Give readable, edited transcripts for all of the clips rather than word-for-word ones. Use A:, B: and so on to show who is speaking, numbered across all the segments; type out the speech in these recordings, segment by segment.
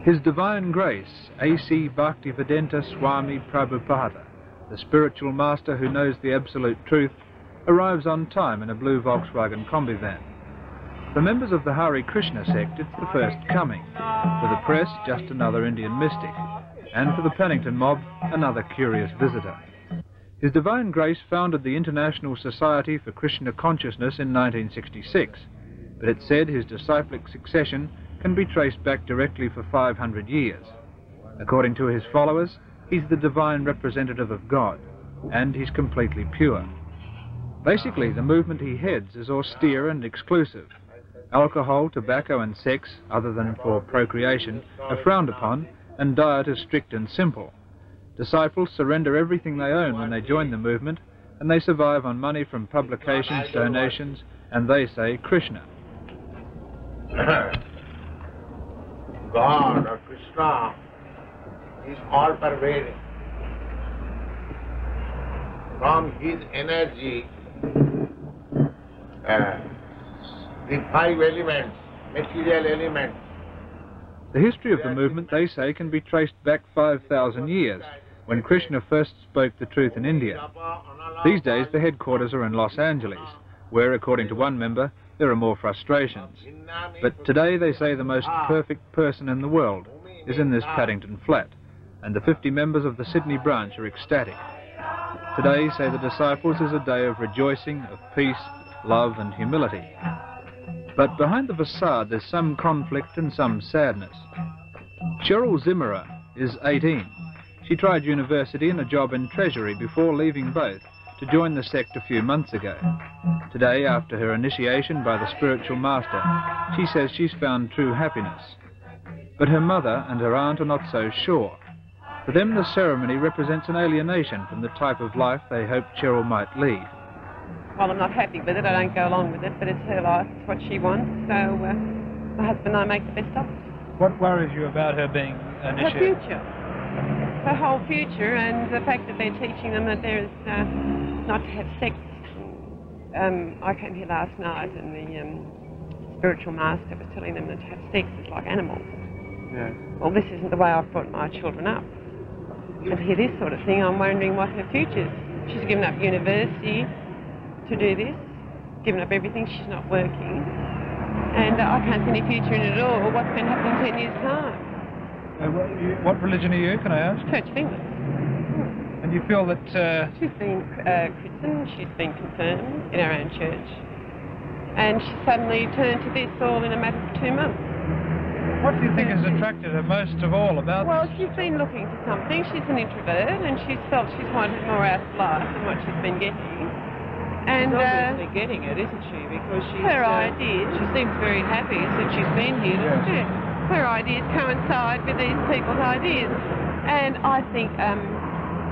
A: His Divine Grace, A.C. Bhaktivedanta Swami Prabhupada, the spiritual master who knows the absolute truth, arrives on time in a blue Volkswagen Kombi van. For members of the Hare Krishna sect, it's the first coming. For the press, just another Indian mystic. And for the Paddington mob, another curious visitor. His Divine Grace founded the International Society for Krishna Consciousness in 1966, but it said his disciplic succession can be traced back directly for 500 years. According to his followers, he's the divine representative of God, and he's completely pure. Basically, the movement he heads is austere and exclusive. Alcohol, tobacco and sex, other than for procreation, are frowned upon, and diet is strict and simple. Disciples surrender everything they own when they join the movement, and they survive on money from publications, donations, and they say Krishna.
B: God or Krishna is all-pervading. From his energy, the 5 elements, material elements.
A: The history of the movement, they say, can be traced back 5,000 years, when Krishna first spoke the truth in India. These days, the headquarters are in Los Angeles, where, according to one member, there are more frustrations. But today they say the most perfect person in the world is in this Paddington flat, and the 50 members of the Sydney branch are ecstatic. Today, say the disciples, is a day of rejoicing, of peace, love and humility. But behind the facade there's some conflict and some sadness. Cheryl Zimmerer is 18. She tried university and a job in Treasury before leaving both to join the sect a few months ago. Today, after her initiation by the spiritual master, she says she's found true happiness. But her mother and her aunt are not so sure. For them, the ceremony represents an alienation from the type of life they hope Cheryl might lead.
C: Well, I'm not happy with it. I don't go along with it, but it's her life. It's what she wants. So my husband and I make the best of it.
A: What worries you about her being initiated?
C: Her future. Her whole future, and the fact that they're teaching them that there is not to have sex. I came here last night, and the spiritual master was telling them that to have sex is like animals.
A: Yeah.
C: Well, this isn't the way I've brought my children up. And to hear this sort of thing, I'm wondering what her future is. She's given up university to do this, given up everything, she's not working. And I can't see any future in it at all. What's going to happen in 10 years' time?
A: What religion are you, can I ask?
C: Church of England.
A: And you feel that...
C: She's been christened, she's been confirmed in our own church. And she suddenly turned to this all in a matter of 2 months.
A: What do you think has attracted her most of all about
C: Well,
A: this?
C: she's been looking for something. She's an introvert, and she's felt she's wanted more out of life than what she's been getting. And
D: she's obviously getting it, isn't she? Because she's,
C: her ideas...
D: She seems very happy since she's been here, doesn't she?
C: Her ideas coincide with these people's ideas. And I think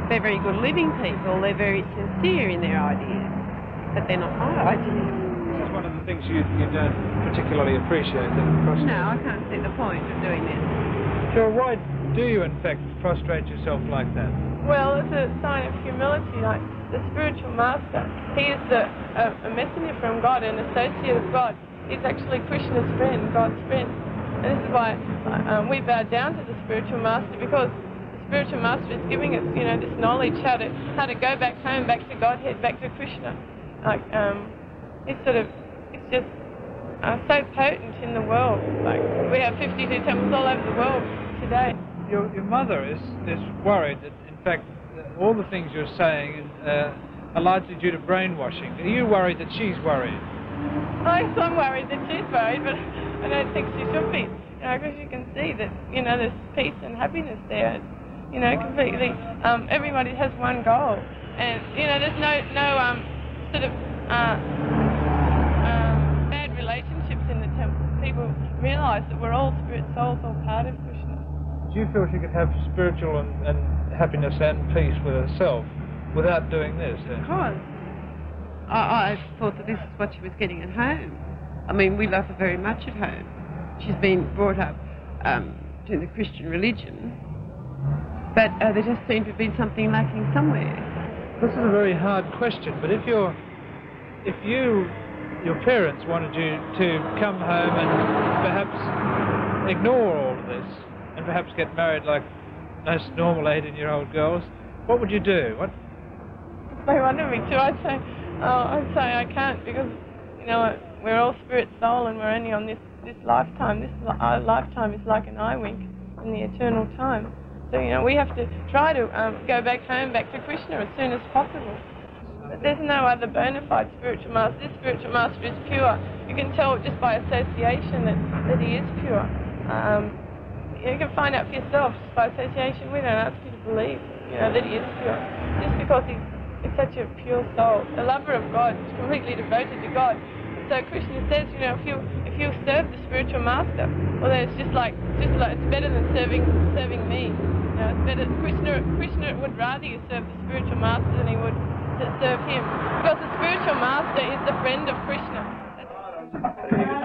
C: they're very good living people. They're very sincere in their ideas. But they're not my ideas.
A: This is one of the things you don't particularly appreciate.
C: No, I can't see the point of doing this.
A: Sure, why do you in fact prostrate yourself like that?
E: Well, it's a sign of humility. Like the spiritual master, he is a messenger from God, an associate of God. He's actually Krishna's friend, God's friend. And this is why we bow down to the spiritual master, because the spiritual master is giving us, you know, this knowledge how to go back home, back to Godhead, back to Krishna. Like it's just so potent in the world. Like we have 52 temples all over the world today.
A: Your mother is worried that, in fact, all the things you're saying are largely due to brainwashing. Are you worried that she's worried?
E: I'm worried that she's worried, but I don't think she should be. You know, because you can see that, you know, there's peace and happiness there. You know, completely. Everybody has one goal, and you know, there's no sort of bad relationships in the temple. People realise that we're all spirit souls, all part of Krishna.
A: Do you feel she could have spiritual and happiness and peace with herself without doing this?
E: Of course.
C: I thought that this is what she was getting at home. I mean, we love her very much at home. She's been brought up to the Christian religion, but there just seemed to have been something lacking somewhere.
A: This is a very hard question, but if your parents wanted you to come home and perhaps ignore all of this and perhaps get married like most normal 18-year-old girls, what would you do? What?
E: If they wanted me to, I'd say I can't, because, you know, we're all spirit, soul, and we're only on this lifetime. Our lifetime is like an eye wink in the eternal time. So, you know, we have to try to go back home, back to Krishna as soon as possible. But there's no other bona fide spiritual master. This spiritual master is pure. You can tell just by association that he is pure. You can find out for yourself just by association. We don't ask you to believe, you know, that he is pure. Just because he's such a pure soul, a lover of God, completely devoted to God. So Krishna says, you know, if you serve the spiritual master, well, then it's it's better than serving me. You know, it's better. Krishna would rather you serve the spiritual master than he would to serve him, because the spiritual master is the friend of Krishna. That's